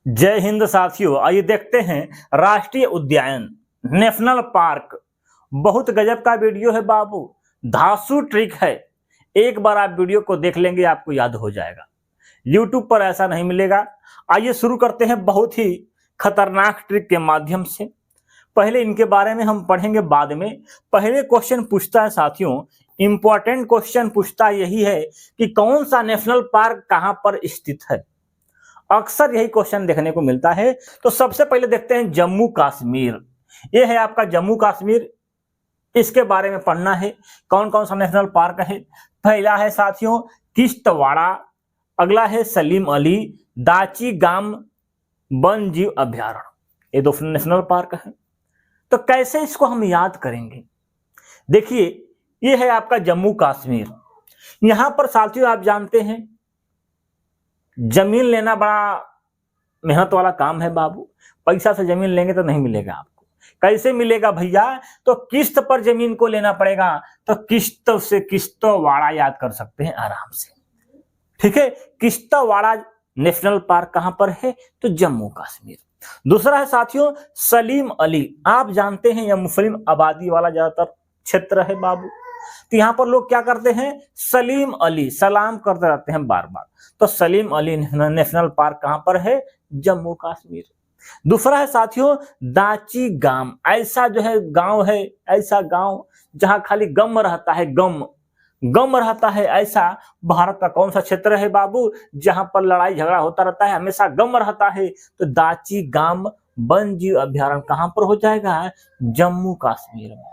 जय हिंद साथियों, आइए देखते हैं राष्ट्रीय उद्यान नेशनल पार्क। बहुत गजब का वीडियो है बाबू, धांसू ट्रिक है। एक बार आप वीडियो को देख लेंगे आपको याद हो जाएगा। YouTube पर ऐसा नहीं मिलेगा। आइए शुरू करते हैं बहुत ही खतरनाक ट्रिक के माध्यम से। पहले इनके बारे में हम पढ़ेंगे, बाद में पहले क्वेश्चन पूछता है साथियों, इंपॉर्टेंट क्वेश्चन पूछता यही है कि कौन सा नेशनल पार्क कहां पर स्थित है। अक्सर यही क्वेश्चन देखने को मिलता है। तो सबसे पहले देखते हैं जम्मू कश्मीर। ये है आपका जम्मू कश्मीर, इसके बारे में पढ़ना है। कौन कौन सा नेशनल पार्क है। पहला है साथियों किश्तवाड़ा, अगला है सलीम अली, दाची गाम वन जीव अभ्यारण्य। ये दो नेशनल पार्क है। तो कैसे इसको हम याद करेंगे। देखिए ये है आपका जम्मू कश्मीर। यहां पर साथियों आप जानते हैं जमीन लेना बड़ा मेहनत वाला काम है बाबू। पैसा से जमीन लेंगे तो नहीं मिलेगा आपको। कैसे मिलेगा भैया, तो किस्त पर जमीन को लेना पड़ेगा। तो किस्त से किश्तवाड़ा याद कर सकते हैं आराम से, ठीक है। किश्तवाड़ा नेशनल पार्क कहां पर है, तो जम्मू कश्मीर। दूसरा है साथियों सलीम अली। आप जानते हैं यह मुस्लिम आबादी वाला ज्यादातर क्षेत्र है बाबू। तो यहां पर लोग क्या करते हैं, सलीम अली सलाम करते रहते हैं बार बार। तो सलीम अली नेशनल पार्क कहां पर है, जम्मू कश्मीर। दूसरा है साथियों दाची गाम। ऐसा जो है गांव है, ऐसा गांव जहां खाली गम रहता है, गम रहता है। ऐसा भारत का कौन सा क्षेत्र है बाबू, जहां पर लड़ाई झगड़ा होता रहता है, हमेशा गम रहता है। तो दाची गाम वन जीव अभ्यारण्य कहां पर हो जाएगा, जम्मू कश्मीर में।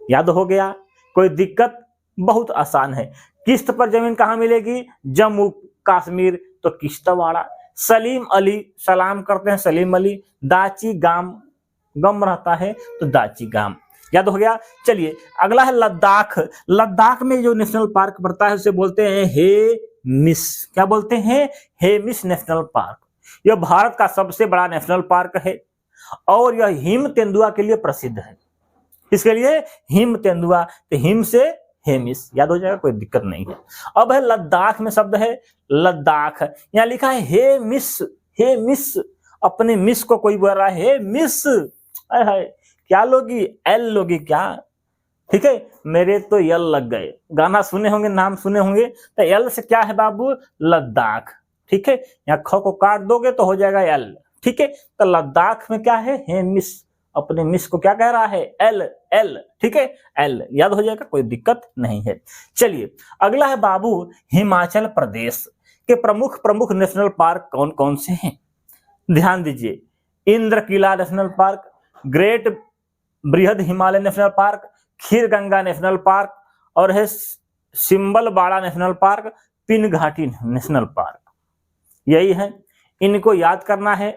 याद हो गया, कोई दिक्कत, बहुत आसान है। किस्त पर जमीन कहां मिलेगी, जम्मू कश्मीर। तो किश्तवाड़ा। सलीम अली सलाम करते हैं, सलीम अली। दाची गाम गम रहता है, तो दाची गाम। याद हो गया। चलिए अगला है लद्दाख। लद्दाख में जो नेशनल पार्क पड़ता है उसे बोलते हैं हेमिस। क्या बोलते हैं, हेमिस नेशनल पार्क। यह भारत का सबसे बड़ा नेशनल पार्क है और यह हिम तेंदुआ के लिए प्रसिद्ध है। इसके लिए हिम तेंदुआ, तो हिम से हेमिस याद हो जाएगा, कोई दिक्कत नहीं है। अब है लद्दाख में शब्द है लद्दाख। यहां लिखा है हे मिस, हे मिस। अपने मिस को कोई बोल रहा है हे मिस, है क्या लोगी, एल लोगी क्या, ठीक है। मेरे तो यल लग गए, गाना सुने होंगे, नाम सुने होंगे। तो एल से क्या है बाबू, लद्दाख, ठीक है। यहाँ ख को काट दोगे तो हो जाएगा एल, ठीक है। तो लद्दाख में क्या है, हे मिस। अपने मिस को क्या कह रहा है, एल, एल, ठीक है, एल याद हो जाएगा, कोई दिक्कत नहीं है। चलिए अगला है बाबू हिमाचल प्रदेश के प्रमुख नेशनल पार्क कौन कौन से हैं। ध्यान दीजिए, इंद्रकिला नेशनल पार्क, ग्रेट बृहद हिमालय नेशनल पार्क, खीर गंगा नेशनल पार्क, और है सिंबलबाड़ा नेशनल पार्क, पिन घाटी नेशनल पार्क। यही है, इनको याद करना है।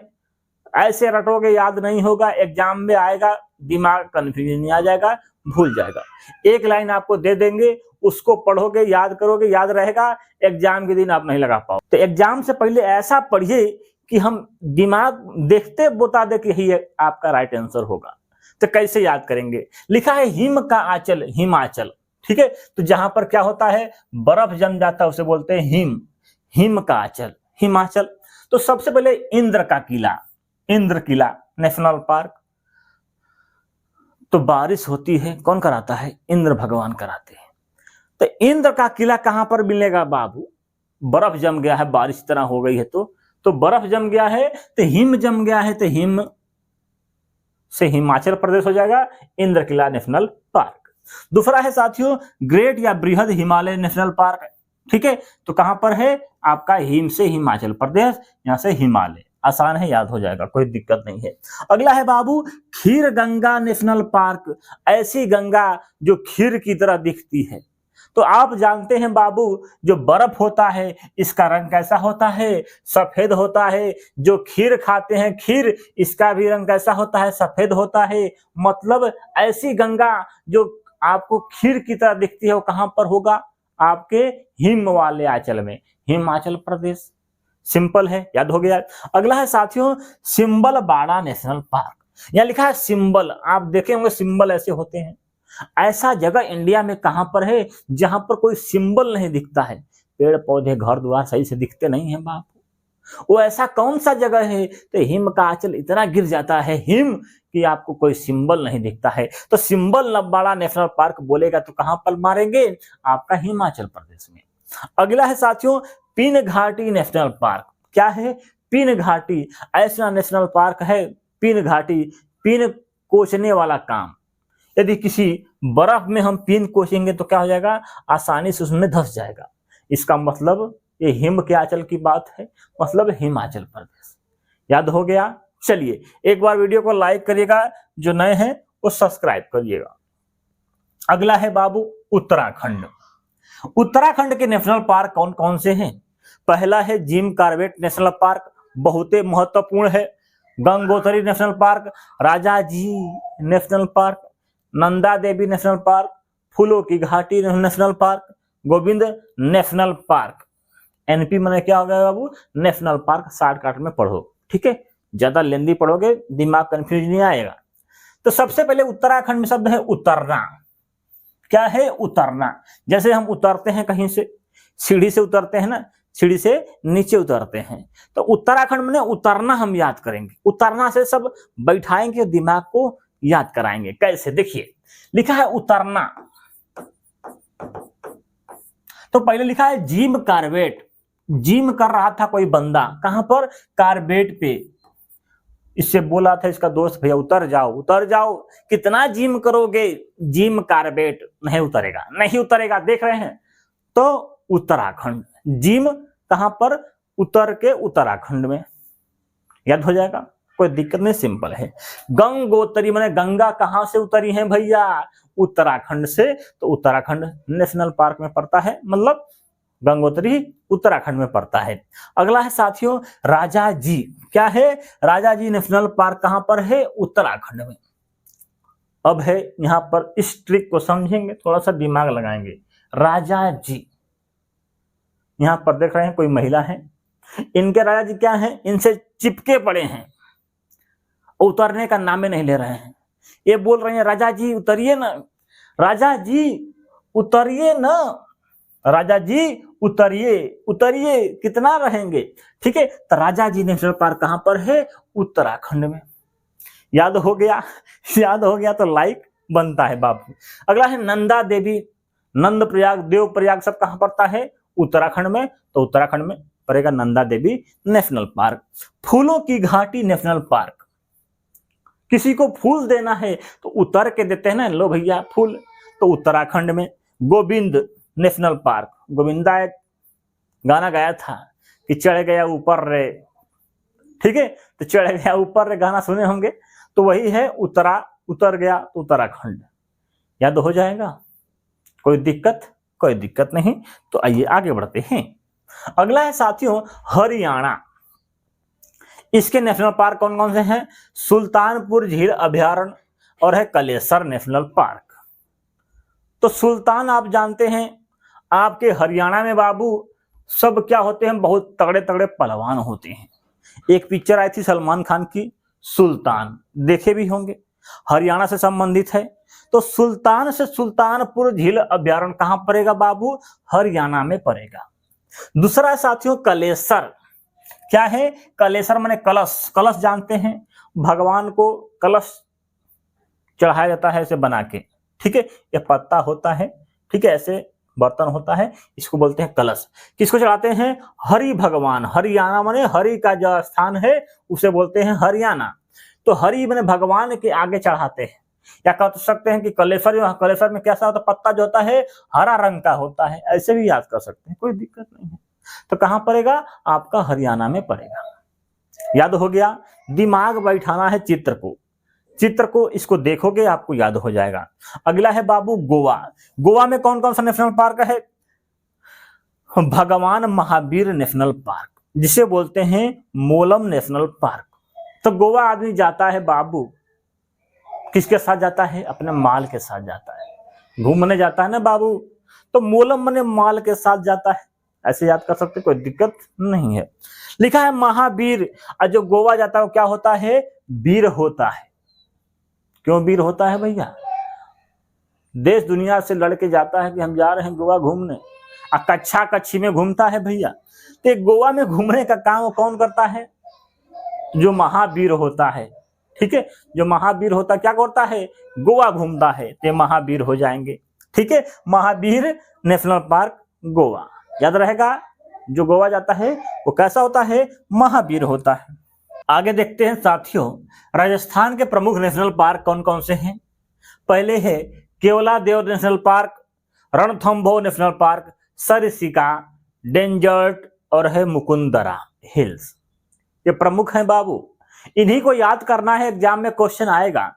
ऐसे रटोगे याद नहीं होगा, एग्जाम में आएगा दिमाग कंफ्यूजन आ जाएगा, भूल जाएगा। एक लाइन आपको दे देंगे, उसको पढ़ोगे, याद करोगे, याद रहेगा। एग्जाम के दिन आप नहीं लगा पाओ। तो एग्जाम से पहले ऐसा पढ़िए कि हम दिमाग देखते बता दे कि यही आपका राइट आंसर होगा। तो कैसे याद करेंगे, लिखा है हिम का आंचल हिमाचल, ठीक है। तो जहां पर क्या होता है, बर्फ जम जाता है, उसे बोलते हैं हिम, हिम का आंचल हिमाचल। तो सबसे पहले इंद्र का किला, इंद्र किला नेशनल पार्क। तो बारिश होती है, कौन कराता है, इंद्र भगवान कराते हैं। तो इंद्र का किला कहां पर मिलेगा बाबू, बर्फ जम गया है, बारिश तरह हो गई है, तो बर्फ जम गया है, तो हिम जम गया है, तो हिम से हिमाचल प्रदेश हो जाएगा, इंद्र किला नेशनल पार्क। दूसरा है साथियों ग्रेट या बृहद हिमालय नेशनल पार्क, ठीक है। तो कहां पर है आपका, हिम से हिमाचल प्रदेश, यहां से हिमालय। आसान है, याद हो जाएगा, कोई दिक्कत नहीं है। अगला है बाबू खीर गंगा नेशनल पार्क। ऐसी गंगा जो खीर की तरह दिखती है। तो आप जानते हैं बाबू जो बर्फ होता है इसका रंग कैसा होता है, सफेद होता है। जो खीर खाते हैं खीर, इसका भी रंग कैसा होता है, सफेद होता है। मतलब ऐसी गंगा जो आपको खीर की तरह दिखती है वो कहां पर होगा, आपके हिम वाले आंचल में, हिमाचल प्रदेश। सिंपल है, याद हो गया। अगला है साथियों सिंबलबाड़ा नेशनल पार्क। यहां लिखा है सिंबल, आप देखे होंगे सिंबल ऐसे होते हैं। ऐसा जगह इंडिया में कहां पर है जहां पर कोई सिंबल नहीं दिखता है। पेड़ पौधे घर द्वार सही से दिखते नहीं है बापू। वो ऐसा कौन सा जगह है? तो हिम का आंचल इतना गिर जाता है हिम कि आपको कोई सिंबल नहीं दिखता है। तो सिंबल नब्बाड़ा नेशनल पार्क बोलेगा तो कहां पर मारेंगे? आपका हिमाचल प्रदेश में। अगला है साथियों पिन घाटी नेशनल पार्क। क्या है? पिन घाटी ऐसा नेशनल पार्क है, पिन घाटी, पिन कोसने वाला काम। यदि किसी बर्फ में हम पिन कोसेंगे तो क्या हो जाएगा? आसानी से उसमें धंस जाएगा। इसका मतलब ये हिम के आंचल की बात है, मतलब हिमाचल प्रदेश। याद हो गया? चलिए एक बार वीडियो को लाइक करिएगा, जो नए हैं वो सब्सक्राइब करिएगा। अगला है बाबू उत्तराखंड। उत्तराखंड के नेशनल पार्क कौन कौन से हैं? पहला है जिम कॉर्बेट नेशनल पार्क, बहुत ही महत्वपूर्ण है। गंगोत्री नेशनल पार्क, राजा जी national park, Nanda Devi national park, फूलों की घाटी national park, Govind national park. NP मैंने क्या हो गया बाबू? National park. शॉर्टकट में पढ़ो, ठीक है? ज्यादा लेंदी पढ़ोगे दिमाग कंफ्यूज नहीं आएगा। तो सबसे पहले उत्तराखंड में शब्द है उतरना। क्या है? उतरना। जैसे हम उतरते हैं कहीं से, सीढ़ी से उतरते हैं ना, सीढ़ी से नीचे उतरते हैं, तो उत्तराखंड में उतरना हम याद करेंगे। उतरना से सब बैठाएंगे, दिमाग को याद कराएंगे। कैसे? देखिए लिखा है उतरना, तो पहले लिखा है जिम कॉर्बेट। जिम कर रहा था कोई बंदा, कहां पर? कॉर्बेट पे। इससे बोला था इसका दोस्त, भैया उतर जाओ उतर जाओ, कितना जिम करोगे? Jim Corbett. नहीं उतरेगा, नहीं उतरेगा। देख रहे हैं? तो उत्तराखंड, जिम कहां पर? उतर के उत्तराखंड में। याद हो जाएगा, कोई दिक्कत नहीं, सिंपल है। गंगोत्री माने गंगा कहां से उतरी है भैया? उत्तराखंड से। तो उत्तराखंड नेशनल पार्क में पड़ता है, मतलब गंगोत्री उत्तराखंड में पड़ता है। अगला है साथियों राजा जी। क्या है? राजा जी नेशनल पार्क कहां पर है? उत्तराखंड में। अब है यहां पर इस ट्रिक को समझेंगे, थोड़ा सा दिमाग लगाएंगे। राजा जी, यहां पर देख रहे हैं कोई महिला है, इनके राजा जी क्या है? इनसे चिपके पड़े हैं, उतरने का नाम नहीं ले रहे हैं। ये बोल रहे हैं राजा जी उतरिए ना, राजा जी उतरिए ना, राजा जी उतरिए उतरिए, कितना रहेंगे? ठीक है, तो राजा जी नेशनल पार्क कहां पर है? उत्तराखंड में। याद हो गया? याद हो गया तो लाइक बनता है बाबू। अगला है नंदा देवी, नंद प्रयाग, देव प्रयाग सब कहां पड़ता है? उत्तराखंड में। तो उत्तराखंड में पड़ेगा नंदा देवी नेशनल पार्क। फूलों की घाटी नेशनल पार्क, किसी को फूल देना है तो उतर के देते हैं ना, लो भैया फूल, तो उत्तराखंड में। गोविंद नेशनल पार्क, गोविंदा एक गाना गाया था कि चढ़ गया ऊपर रे, ठीक है? तो चढ़ गया ऊपर रे गाना सुने होंगे, तो वही है उतर गया तो उत्तराखंड। याद हो जाएगा? कोई दिक्कत? कोई दिक्कत नहीं। तो आइए आगे बढ़ते हैं। अगला है साथियों हरियाणा। इसके नेशनल पार्क कौन कौन से हैं? सुल्तानपुर झील अभयारण्य और है कलेसर नेशनल पार्क। तो सुल्तान आप जानते हैं, आपके हरियाणा में बाबू सब क्या होते हैं? बहुत तगड़े तगड़े पहलवान होते हैं। एक पिक्चर आई थी सलमान खान की, सुल्तान, देखे भी होंगे, हरियाणा से संबंधित है। तो सुल्तान से सुल्तानपुर झील अभयारण्य कहां पड़ेगा बाबू? हरियाणा में पड़ेगा। दूसरा साथियों कलेसर। क्या है? कलेसर माने कलश। कलश जानते हैं, भगवान को कलश चढ़ाया जाता है ऐसे बना के, ठीक है? ये पत्ता होता है, ठीक है, ऐसे बर्तन होता है, इसको बोलते हैं कलश। किसको चढ़ाते हैं? हरि भगवान। हरियाणा माने हरि का जो स्थान है उसे बोलते हैं हरियाणा। तो हरि माने भगवान के आगे चढ़ाते हैं। या कह सकते हैं कि कलेसर, जो कलेसर में कैसा होता है? पत्ता जो होता है हरा रंग का होता है, ऐसे भी याद कर सकते हैं, कोई दिक्कत नहीं है। तो कहां पड़ेगा? आपका हरियाणा में पड़ेगा। याद हो गया? दिमाग बैठाना है चित्र को, चित्र को इसको देखोगे आपको याद हो जाएगा। अगला है बाबू गोवा। गोवा में कौन कौन सा नेशनल पार्क है? भगवान महावीर नेशनल पार्क, जिसे बोलते हैं मोलम नेशनल पार्क। तो गोवा आदमी जाता है बाबू, किसके साथ जाता है? अपने माल के साथ जाता है, घूमने जाता है ना बाबू। तो मोलम मने माल के साथ जाता है, ऐसे याद कर सकते, कोई दिक्कत नहीं है। लिखा है महावीर, और जो गोवा जाता है वो क्या होता है? वीर होता है। क्यों वीर होता है भैया? देश दुनिया से लड़के जाता है कि हम जा रहे हैं गोवा घूमने, और कच्छा कच्छी में घूमता है भैया। तो गोवा में घूमने का काम कौन करता है? जो महावीर होता है, ठीक है, जो महावीर होता क्या करता है? गोवा घूमता है, तो महावीर हो जाएंगे, ठीक है। महावीर नेशनल पार्क गोवा, याद रहेगा। जो गोवा जाता है वो कैसा होता है? महावीर होता है। आगे देखते हैं साथियों, राजस्थान के प्रमुख नेशनल पार्क कौन कौन से हैं। पहले है Keoladeo national park, Ranthambore national park, Sariska, desert और है मुकुंदरा हिल्स। ये प्रमुख हैं बाबू, इन्हीं को याद करना है, एग्जाम में क्वेश्चन आएगा।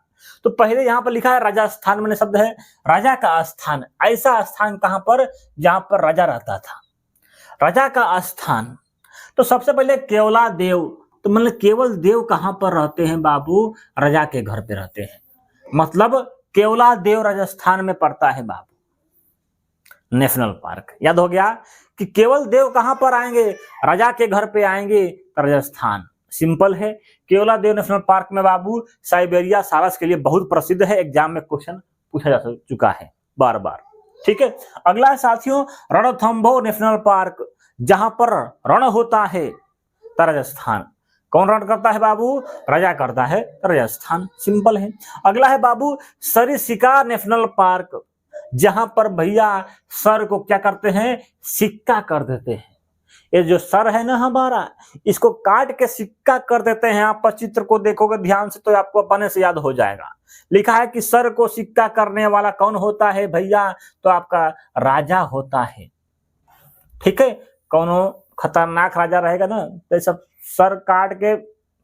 तो पहले यहां पर लिखा है राजस्थान, मैंने शब्द है राजा का स्थान। ऐसा स्थान कहां पर? जहां पर राजा रहता था, राजा का स्थान। तो सबसे पहले केवलादेव, तो मतलब केवल देव कहां पर रहते हैं बाबू? राजा के घर पे रहते हैं, मतलब केवलादेव राजस्थान में पड़ता है बाबू नेशनल पार्क। याद हो गया कि केवल देव कहां पर आएंगे? राजा के घर पे आएंगे, राजस्थान। सिंपल है। केवलादेव नेशनल पार्क में बाबू साइबेरिया सारस के लिए बहुत प्रसिद्ध है, एग्जाम में क्वेश्चन पूछा जा चुका है बार बार, ठीक है। अगला है साथियों रणथंभौर नेशनल पार्क, जहां पर रण होता है, राजस्थान। कौन रण करता है बाबू? राजा करता है, राजस्थान। सिंपल है। अगला है बाबू सरिस्का नेशनल पार्क, जहां पर भैया सर को क्या करते हैं? सिक्का कर देते हैं। ये जो सर है ना हमारा, इसको काट के सिक्का कर देते हैं। आप चित्र को देखोगे ध्यान से तो आपको अपने से याद हो जाएगा। लिखा है कि सर को सिक्का करने वाला कौन होता है भैया? तो आपका राजा होता है, ठीक है। कौन खतरनाक राजा रहेगा ना, तो सब सर काट के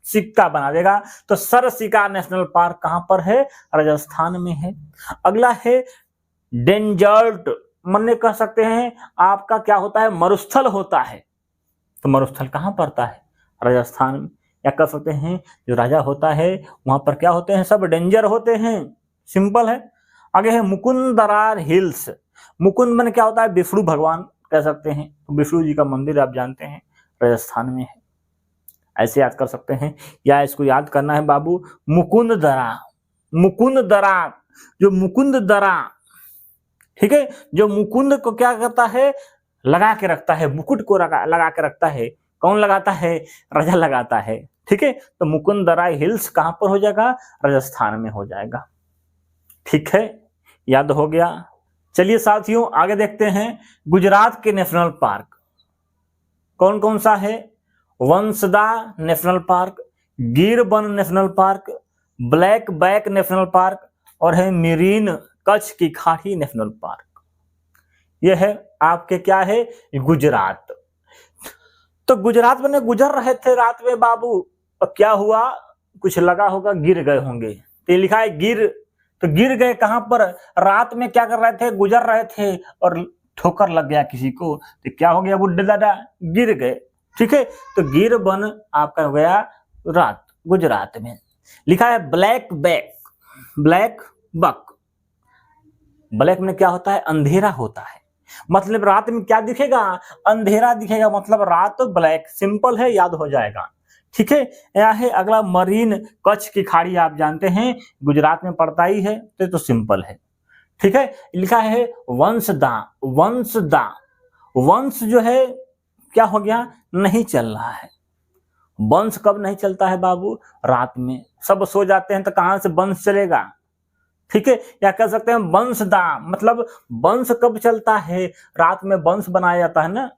सिक्का बना देगा। तो सरिस्का नेशनल पार्क कहां पर है? राजस्थान में है। अगला है डेंजर्ट, मन कह सकते हैं आपका क्या होता है? मरुस्थल होता है। तो मरुस्थल कहां पड़ता है? राजस्थान में। या कह सकते हैं जो राजा होता है वहां पर क्या होते हैं? सब डेंजर होते हैं। सिंपल है। आगे है मुकुंदरा हिल्स। मुकुंद मन क्या होता है? विष्णु भगवान कह सकते हैं। तो विष्णु जी का मंदिर आप जानते हैं राजस्थान में है, ऐसे याद कर सकते हैं। या इसको याद करना है बाबू मुकुंदरा। मुकुंदरा, जो मुकुंदरा, ठीक है, जो मुकुंद को क्या करता है? लगा के रखता है, मुकुट को लगा के रखता है। कौन लगाता है? राजा लगाता है, ठीक है। तो मुकुंदरा हिल्स कहां पर हो जाएगा? राजस्थान में हो जाएगा, ठीक है। याद हो गया। चलिए साथियों आगे देखते हैं गुजरात के नेशनल पार्क कौन कौन सा है। Vansda national park, Girban national park, blackbuck national park और है मिरीन कच्छ की खाड़ी नेशनल पार्क। यह है आपके क्या है? गुजरात। तो गुजरात में गुजर रहे थे रात में बाबू, और क्या हुआ? कुछ लगा होगा, गिर गए होंगे। तो लिखा है गिर, तो गिर गए कहां पर? रात में क्या कर रहे थे? गुजर रहे थे और ठोकर लग गया किसी को, तो क्या हो गया? बुड्ढे दादा गिर गए, ठीक है। तो गिर बन आपका हो गया रात गुजरात में। लिखा है black back, black buck. Black में क्या होता है? अंधेरा होता है, मतलब रात में क्या दिखेगा? अंधेरा दिखेगा, मतलब रात तो ब्लैक। सिंपल है, याद हो जाएगा, ठीक है। यह है अगला मरीन कच्छ की खाड़ी, आप जानते हैं गुजरात में पड़ता ही है, तो सिंपल है, ठीक है। लिखा है वंशदा। वंशदा, वंश जो है क्या हो गया? नहीं चल रहा है। वंश कब नहीं चलता है बाबू? रात में सब सो जाते हैं, तो कहां से वंश चलेगा, ठीक है। या कह सकते हैं वंशदा, मतलब वंश कब चलता है? रात में वंश बनाया जाता है ना,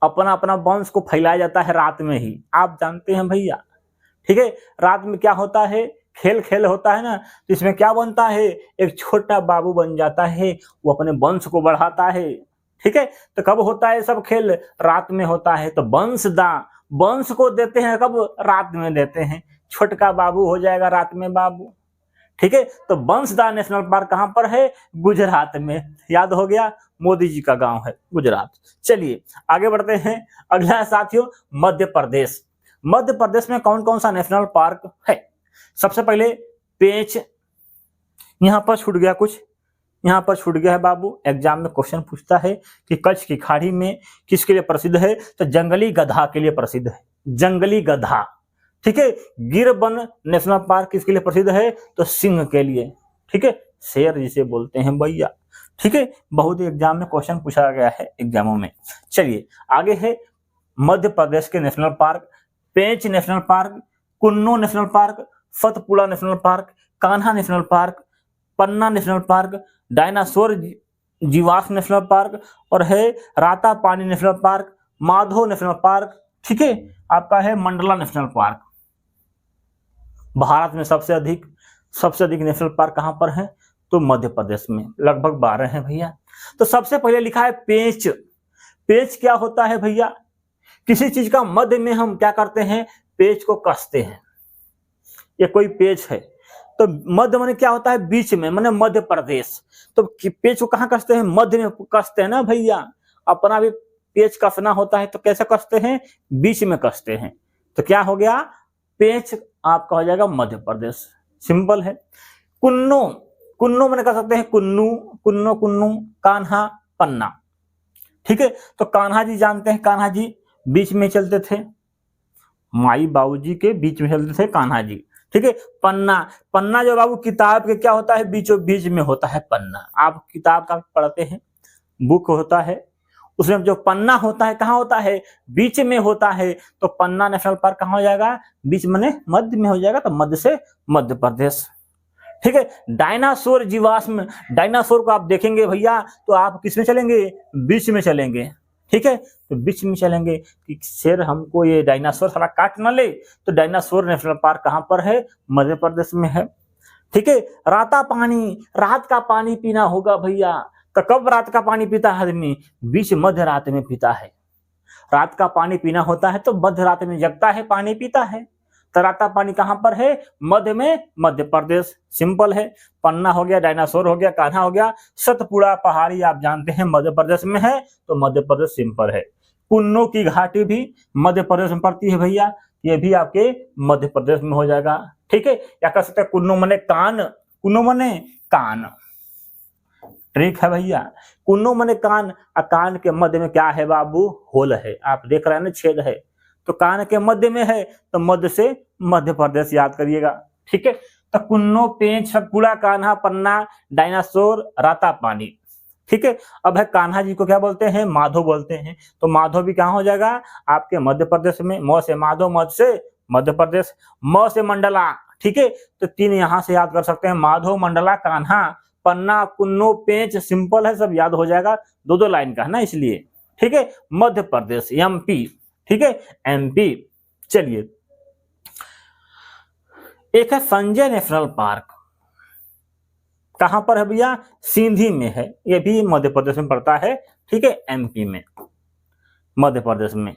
अपना अपना वंश को फैलाया जाता है रात में ही, आप जानते हैं भैया, ठीक है। रात में क्या होता है? खेल खेल होता है ना, तो इसमें क्या बनता है? एक छोटा बाबू बन जाता है, वो अपने वंश को बढ़ाता है, ठीक है। तो कब होता है सब खेल? रात में होता है। तो वंशदा, वंश को देते हैं कब? रात में देते हैं। छोटका बाबू हो जाएगा रात में बाबू, ठीक है। तो वंशदा नेशनल पार्क कहां पर है? गुजरात में। याद हो गया, मोदी जी का गांव है गुजरात। चलिए आगे बढ़ते हैं। अगला साथियों मध्य प्रदेश। मध्य प्रदेश में कौन कौन सा नेशनल पार्क है? सबसे पहले पेंच, यहां पर छूट गया कुछ, यहां पर छूट गया है बाबू, एग्जाम में क्वेश्चन पूछता है कि कच्छ की खाड़ी में किसके लिए प्रसिद्ध है? तो जंगली गधा के लिए प्रसिद्ध है, जंगली गधा, ठीक है। गिरबन नेशनल पार्क किसके लिए प्रसिद्ध है? तो सिंह के लिए, ठीक है, शेर जिसे बोलते हैं भैया, ठीक है, बहुत एग्जाम में क्वेश्चन पूछा गया है एग्जामों में। चलिए आगे है मध्य प्रदेश के national park, Pench national park, Kuno national park, Satpura national park, Kanha national park, Panna national park, dinosaur जीवाश्म नेशनल पार्क और है Ratapani national park, Madhav national park. ठीक है, आपका है मंडला नेशनल पार्क। भारत में सबसे अधिक नेशनल पार्क कहां पर है? तो मध्य प्रदेश में, लगभग 12 है भैया। तो सबसे पहले लिखा है पेंच। पेंच क्या होता है भैया? किसी चीज का मध्य में हम क्या करते हैं? पेंच को कसते हैं। ये कोई पेंच है तो मध्य माने क्या होता है? बीच में, माने मध्य प्रदेश। तो पेंच को कहाँ कसते हैं? मध्य में कसते हैं ना भैया। अपना भी पेंच कसना होता है तो कैसे कसते हैं? बीच में कसते हैं। तो क्या हो गया? पेंच आपका हो जाएगा मध्य प्रदेश। सिंपल है। कुन्नो, कुन्नो मैंने कह सकते हैं कुन्नू, कुन्नो, कुन्नू, कान्हा, पन्ना। ठीक है, तो कान्हा जी जानते हैं, कान्हा जी बीच में चलते थे, माई बाबूजी के बीच में चलते थे कान्हा जी। ठीक है, पन्ना, पन्ना जो बाबू किताब के क्या होता है? बीचों बीच में होता है पन्ना। आप किताब का पढ़ते हैं, बुक होता है, उसमें जो पन्ना होता है कहाँ होता है? बीच में होता है। तो पन्ना नेशनल पार्क कहाँ हो जाएगा? बीच में, मध्य में हो जाएगा। तो मध्य से मध्य प्रदेश। ठीक है, डायनासोर जीवाश्म, डायनासोर को आप देखेंगे भैया तो आप किस में चलेंगे? बीच में चलेंगे। ठीक है, तो बीच में चलेंगे कि शेर हमको ये डायनासोर साला काट ना ले। तो डायनासोर नेशनल पार्क कहां पर है? मध्य प्रदेश में है। ठीक है, राता पानी, रात का पानी पीना होगा भैया। तो कब रात का पानी पीता है आदमी? बीच मध्य रात में पीता है। रात का पानी पीना होता है तो मध्य रात में जगता है, पानी पीता है। तो राता पानी कहां पर है? मध्य में, मध्य प्रदेश। सिंपल है। पन्ना हो गया, डायनासोर हो गया, कान्हा हो गया, सतपुड़ा पहाड़ी आप जानते हैं मध्य प्रदेश में है। तो मध्य प्रदेश सिंपल है। कुन्नो की घाटी भी मध्य प्रदेश में पड़ती है भैया, ये भी आपके मध्य प्रदेश में हो जाएगा। ठीक है, या कह सकते हैं कुन्नो मने कान, कुन्नो मने कान। ट्रिक है भैया, कुन्नो मने कान, और कान के मध्य में क्या है बाबू? होल है। आप देख रहे हैं ना, छेद है। तो कान के मध्य में है तो मध्य से मध्य प्रदेश याद करिएगा। ठीक है, तो कुन्नो, पेंच, सतपुड़ा, कान्हा, पन्ना, डायनासोर, राता पानी। ठीक है, अब है कान्हा जी को क्या बोलते हैं? माधो बोलते हैं। तो माधो भी कहाँ हो जाएगा? आपके मध्य प्रदेश में। म से माधो, मध्य से मध्य प्रदेश। म से मंडला। ठीक है, तो 3 यहां से याद कर सकते हैं, माधो, मंडला, कान्हा, पन्ना, कुन्नो, पेंच। सिंपल है, सब याद हो जाएगा। 2-2 लाइन का है ना, इसलिए। ठीक है, मध्य प्रदेश, एमपी। ठीक है, एमपी। चलिए, एक है संजय नेशनल पार्क। कहां पर है भैया? सिंधी में है। ये भी मध्य प्रदेश में पड़ता है। ठीक है, एमपी में, मध्य प्रदेश में।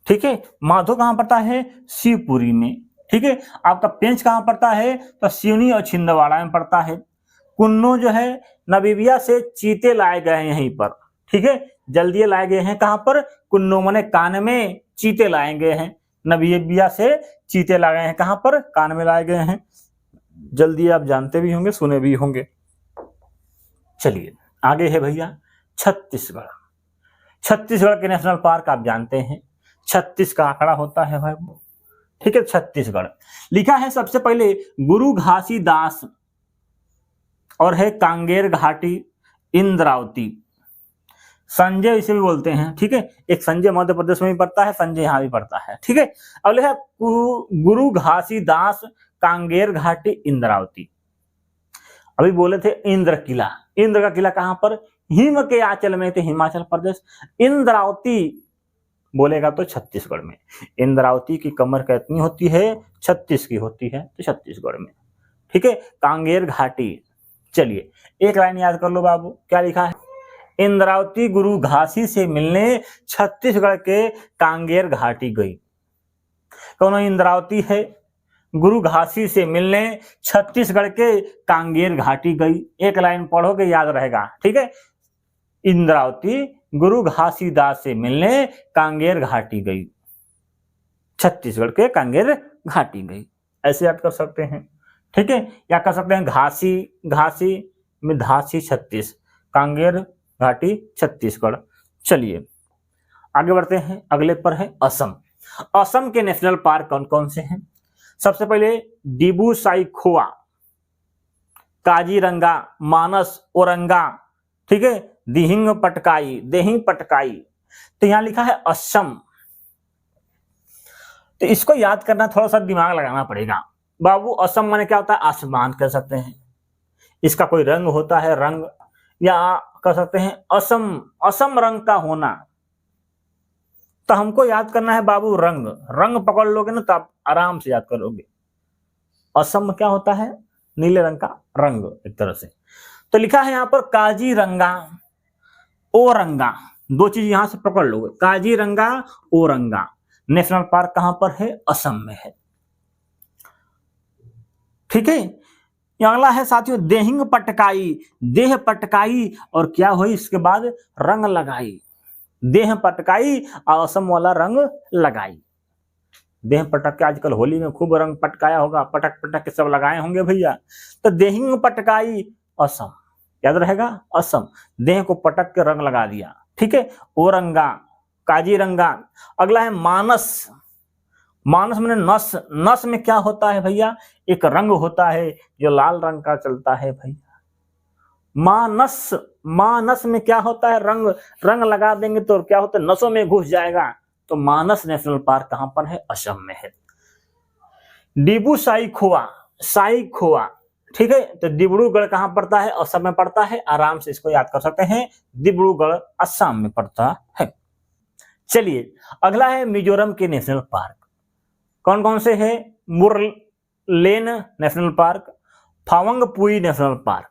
ठीक है, माधो कहां पड़ता है? शिवपुरी में। ठीक है, आपका पेंच कहां पड़ता है? तो सिवनी और छिंदवाड़ा में पड़ता है। कुन्नो जो है नबीबिया से चीते लाए गए हैं यहीं पर। ठीक है, जल्दी लाए गए हैं कहां पर? कुन्नो मने कान में, चीते लाए गए हैं। नबीबिया से चीते लाए गए हैं कहां पर? कान में लाए गए हैं। जल्दी आप जानते भी होंगे, सुने भी होंगे। चलिए आगे है भैया छत्तीसगढ़। छत्तीसगढ़ के नेशनल पार्क आप जानते हैं, 36 का आंकड़ा होता है भाई। ठीक है, छत्तीसगढ़ लिखा है सबसे पहले गुरु घासीदास और है कांगेर घाटी, इंद्रावती, संजय इसे भी बोलते हैं। ठीक है, एक संजय मध्य प्रदेश में भी पड़ता है, संजय यहाँ भी पड़ता है। ठीक है, अब लिखा गुरु घासीदास, कांगेर घाटी, इंद्रावती। अभी बोले थे इंद्र किला। इंद्र का किला कहां पर? हिम के आंचल में थे, हिमाचल प्रदेश। इंद्रावती बोलेगा तो छत्तीसगढ़ में। इंद्रावती की कमर कितनी होती है? 36 की होती है, तो छत्तीसगढ़ में। ठीक है, कांगेर घाटी। चलिए एक लाइन याद कर लो बाबू, क्या लिखा है? इंद्रावती गुरु घासी से मिलने छत्तीसगढ़ के कांगेर घाटी गई। कौन इंद्रावती है? गुरु घासी से मिलने छत्तीसगढ़ के कांगेर घाटी गई। एक लाइन पढ़ोगे याद रहेगा। ठीक है, इंद्रावती गुरु घासीदास से मिलने कांगेर घाटी गई, छत्तीसगढ़ के कांगेर घाटी गई। ऐसे याद कर सकते हैं। ठीक है, या कर सकते हैं घासी, घासी में धासी 36, कांगेर घाटी छत्तीसगढ़। चलिए आगे बढ़ते हैं, अगले पर है असम। असम के नेशनल पार्क कौन कौन से हैं? सबसे पहले डिब्रू साइखोवा, काजीरंगा, मानस, औरंगा, ठीक है, दिहिंग पटकाई, देहिंग पटकाई। तो यहां लिखा है असम। तो इसको याद करना थोड़ा सा दिमाग लगाना पड़ेगा बाबू। असम माने क्या होता है? आसमान कह सकते हैं, इसका कोई रंग होता है, रंग, या कह सकते हैं असम, असम रंग का होना। तो हमको याद करना है बाबू रंग। रंग पकड़ लोगे ना तो आप आराम से याद करोगे। असम क्या होता है? नीले रंग का रंग एक तरह से। तो लिखा है यहां पर काजीरंगा, ओरंगा, दो चीज यहां से पकड़ लोगे, काजीरंगा, ओरंगा। नेशनल पार्क कहां पर है? असम में है। ठीक है, अगला है साथियों देहिंग पटकाई, देह पटकाई और क्या हुई इसके बाद? रंग लगाई। देह पटकाई और असम वाला रंग लगाई। देह पटक के आजकल होली में खूब रंग पटकाया होगा, पटक पटक के सब लगाए होंगे भैया। तो देहिंग पटकाई असम, याद रहेगा, असम। देह को पटक के रंग लगा दिया। ठीक है, ओरंगा, काजीरंगा। अगला है मानस। मानस मैंने नस। नस में क्या होता है भैया? एक रंग होता है जो लाल रंग का चलता है भैया। मानस, मानस में क्या होता है? रंग। रंग लगा देंगे तो क्या होता है? नसों में घुस जाएगा। तो मानस नेशनल पार्क कहां पर है? असम में है। डिब्रू साइखोवा, साइखोवा, ठीक है। तो डिब्रूगढ़ कहां पड़ता है? असम में पड़ता है। आराम से इसको याद कर सकते हैं, डिब्रूगढ़ असम में पड़ता है। चलिए अगला है मिजोरम के नेशनल पार्क। कौन कौन से है? Murlen national park, Phawngpui national park.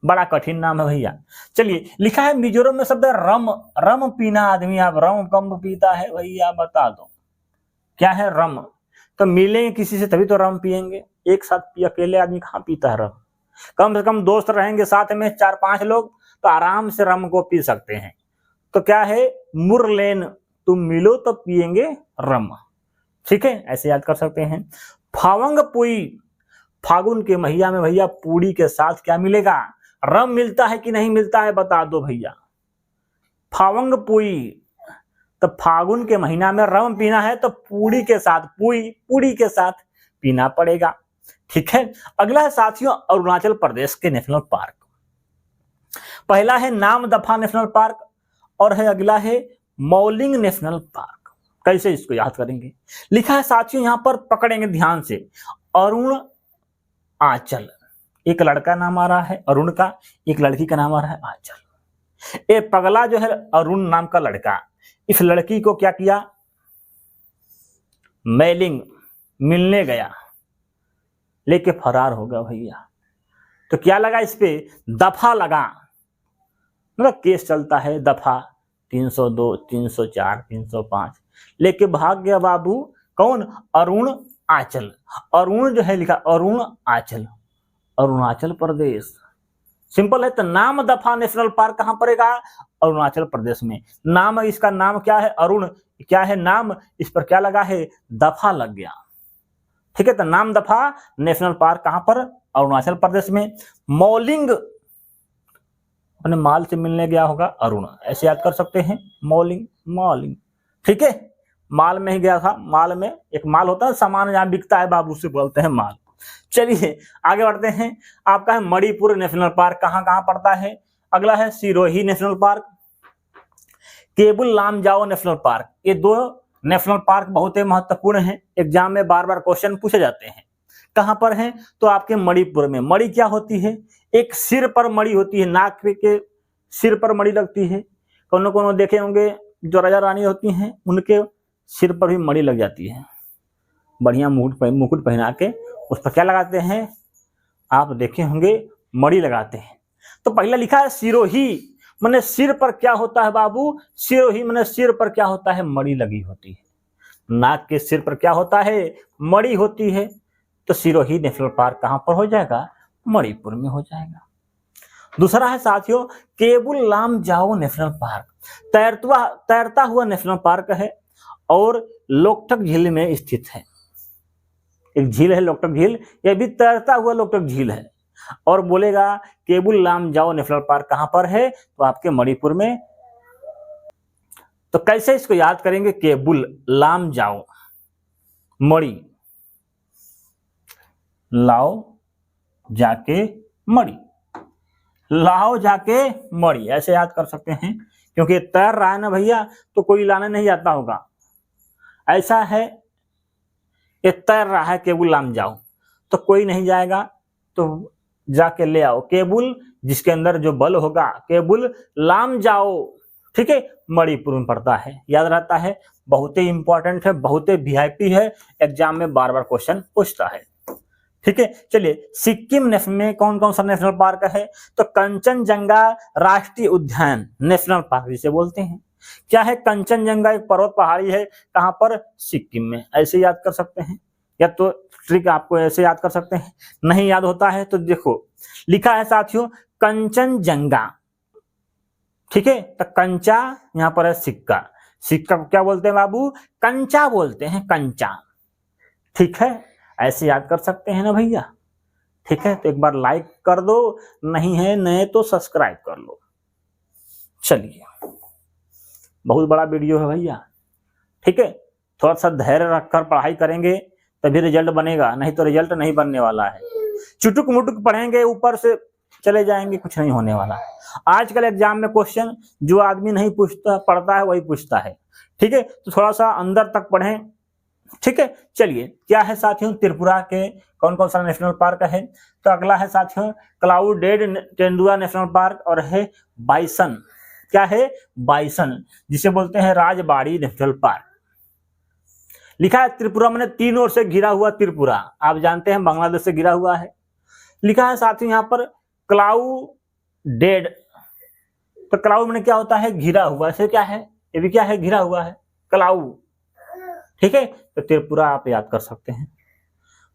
बड़ा कठिन नाम है भैया। चलिए लिखा है मिजोरम में शब्द रम। रम पीना आदमी, आप रम कम पीता है भैया बता दो क्या है? रम। तो मिलेंगे किसी से तभी तो रम पियेंगे, एक साथ अकेले आदमी कहां पीता है रम? कम से कम दोस्त रहेंगे साथ में 4-5 लोग तो आराम से रम को पी सकते हैं। तो क्या है? मुरलेन, तुम मिलो तो पियेंगे रम। ठीक है, ऐसे याद कर सकते हैं। फावंगपुई, फागुन के महीना में भैया पूड़ी के साथ क्या मिलेगा? रम मिलता है कि नहीं मिलता है बता दो भैया। फावंगपुई, तो फागुन के महीना में रम पीना है तो पूड़ी के साथ, पूड़ी के साथ पीना पड़ेगा। ठीक है, अगला है साथियों अरुणाचल प्रदेश के नेशनल पार्क। पहला है नामदफा नेशनल पार्क और है अगला है मौलिंग नेशनल पार्क। कैसे इसको याद करेंगे? लिखा है साथियों यहां पर, पकड़ेंगे ध्यान से, अरुण आंचल। एक लड़का नाम आ रहा है अरुण का, एक लड़की का नाम आ रहा है आंचल। ये पगला जो है अरुण नाम का लड़का, इस लड़की को क्या किया? मेलिंग, मिलने गया, लेके फरार हो गया भैया। तो क्या लगा इस पे? दफा लगा। मतलब केस चलता है दफा 302, 304, 305, लेके भाग गया बाबू। कौन? अरुण आंचल। अरुण जो है लिखा अरुण आंचल, अरुणाचल प्रदेश। सिंपल है। तो नाम दफा नेशनल पार्क कहां पड़ेगा? अरुणाचल प्रदेश में। नाम, इसका नाम क्या है? अरुण, क्या है नाम? इस पर क्या लगा है? दफा लग गया। ठीक है, तो नाम दफा नेशनल पार्क कहां पर? अरुणाचल प्रदेश में। मौलिंग, अपने माल से मिलने गया होगा अरुण, ऐसे याद कर सकते हैं, मौलिंग, मौलिंग। ठीक है, माल में ही गया था। माल में एक माल होता है, सामान जहां बिकता है बाबू से बोलते हैं माल। चलिए आगे बढ़ते हैं। आपका है मणिपुर नेशनल पार्क, कहां कहां पड़ता है? अगला है Sirohi national park, Keibul Lamjao national park. ये दो नेशनल पार्क बहुत ही महत्वपूर्ण है, एग्जाम में बार बार क्वेश्चन पूछे जाते हैं। कहां पर है? तो आपके मणिपुर में। मणि क्या होती है? एक सिर पर मणि होती है, नाक के सिर पर मणि लगती है। कोनो कोनो देखे होंगे जो राजा रानी होती हैं उनके सिर पर भी मणि लग जाती है, बढ़िया मुकुट पहना के उस पर क्या लगाते हैं? आप देखे होंगे मणि लगाते हैं। तो पहला लिखा है सिरोही, माने सिर पर क्या होता है बाबू? सिरोही माने सिर पर क्या होता है? मणि लगी होती है। नाक के सिर पर क्या होता है? मणि होती है। तो सिरोही नेशनल पार्क कहां पर हो जाएगा? मणिपुर में हो जाएगा। दूसरा है साथियों केबुल लामजाओ नेशनल पार्क, तैरता हुआ नेशनल पार्क है और लोकटक झील में स्थित है। एक झील है लोकटक झील, यह भी तैरता हुआ लोकटक झील है। और बोलेगा केबुल लामजाओ नेशनल पार्क कहां पर है? तो आपके मणिपुर में। तो कैसे इसको याद करेंगे? केबुल लामजाओ, मणि, लाओ जाके मणि। लाओ जाके मड़ी, ऐसे याद कर सकते हैं, क्योंकि तैर रहा है ना भैया तो कोई लाने नहीं जाता होगा। ऐसा है ये तैर रहा है केबुल लाम जाओ, तो कोई नहीं जाएगा, तो जाके ले आओ केबुल, जिसके अंदर जो बल होगा केबुल लाम जाओ। ठीक है, मणिपुर में पड़ता है, याद रहता है, बहुत ही इंपॉर्टेंट है, बहुत ही वीआईपी है, एग्जाम में बार बार क्वेश्चन पूछता है। ठीक है, चलिए सिक्किम में कौन कौन सा नेशनल पार्क है? तो कंचनजंगा राष्ट्रीय उद्यान नेशनल पार्क जिसे बोलते हैं। क्या है? कंचनजंगा एक पर्वत पहाड़ी है, कहां पर? सिक्किम में। ऐसे याद कर सकते हैं, या तो ट्रिक आपको ऐसे याद कर सकते हैं। नहीं याद होता है तो देखो लिखा है साथियों कंचनजंगा। ठीक है, तो कंचा यहां पर है सिक्का, सिक्का को क्या बोलते हैं बाबू? कंचा बोलते हैं, कंचा। ठीक है, ऐसे याद कर सकते हैं ना भैया। ठीक है, तो एक बार लाइक कर दो, नहीं है नए तो सब्सक्राइब कर लो। चलिए, बहुत बड़ा वीडियो है भैया। ठीक है, थोड़ा सा धैर्य रखकर पढ़ाई करेंगे तभी रिजल्ट बनेगा, नहीं तो रिजल्ट नहीं बनने वाला है। चुटुक मुटुक पढ़ेंगे ऊपर से चले जाएंगे, कुछ नहीं होने वाला। आजकल एग्जाम में क्वेश्चन जो आदमी नहीं पूछता पढ़ता है वही पूछता है। ठीक है, तो थोड़ा सा अंदर तक पढ़ें। ठीक है, चलिए क्या है साथियों त्रिपुरा के कौन कौन सा नेशनल पार्क है? तो अगला है साथियों क्लाउडेड तेंदुआ नेशनल पार्क, और है बाइसन। क्या है? बाइसन, जिसे बोलते हैं राजबाड़ी नेशनल पार्क। लिखा है त्रिपुरा मैंने 3 ओर से घिरा हुआ त्रिपुरा, आप जानते हैं बांग्लादेश से घिरा हुआ है। लिखा है साथियों यहाँ पर क्लाउडेड, तो क्लाउड में क्या होता है? घिरा हुआ। ऐसे क्या है? ये भी क्या है? घिरा हुआ है, क्लाउड। ठीक है, तो त्रिपुरा आप याद कर सकते हैं।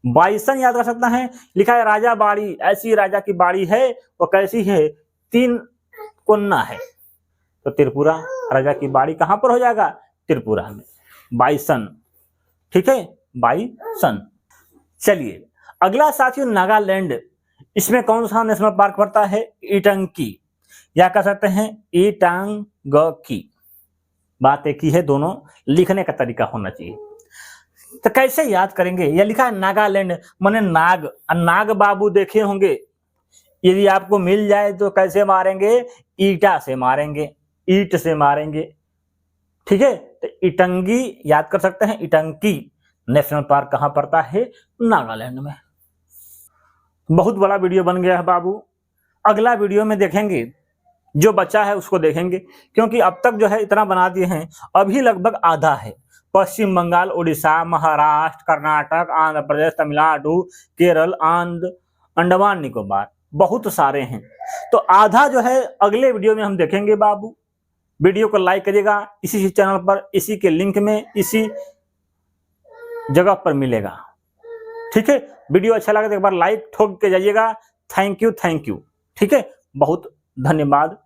बाइसन याद कर सकता है। लिखा है राजा बाड़ी, ऐसी राजा की बाड़ी है, वो कैसी है? 3 कोना है, तो त्रिपुरा राजा की बाड़ी कहां पर हो जाएगा? त्रिपुरा में। बाइसन। ठीक है, बाइसन। चलिए अगला साथियों नागालैंड, इसमें कौन सा नेशनल पार्क पड़ता है? ईटंकी, या कह सकते हैं ईटांगकी। बात एक ही है, दोनों लिखने का तरीका होना चाहिए। तो कैसे याद करेंगे? यह लिखा है नागालैंड माने नाग, नाग बाबू देखे होंगे, यदि आपको मिल जाए तो कैसे मारेंगे? ईटा से मारेंगे, ईट से मारेंगे। ठीक है, तो इटंगी याद कर सकते हैं। इटंकी नेशनल पार्क कहां पड़ता है? नागालैंड में। बहुत बड़ा वीडियो बन गया है बाबू, अगला वीडियो में देखेंगे, जो बचा है उसको देखेंगे, क्योंकि अब तक जो है इतना बना दिए हैं, अभी लगभग आधा है। पश्चिम बंगाल, उड़ीसा, महाराष्ट्र, कर्नाटक, आंध्र प्रदेश, तमिलनाडु, केरल, अंडमान निकोबार, बहुत सारे हैं। तो आधा जो है अगले वीडियो में हम देखेंगे बाबू। वीडियो को लाइक करिएगा, इसी चैनल पर, इसी के लिंक में, इसी जगह पर मिलेगा। ठीक है, वीडियो अच्छा लगा तो एक बार लाइक ठोक के जाइएगा। Thank you, thank you. ठीक है, बहुत धन्यवाद।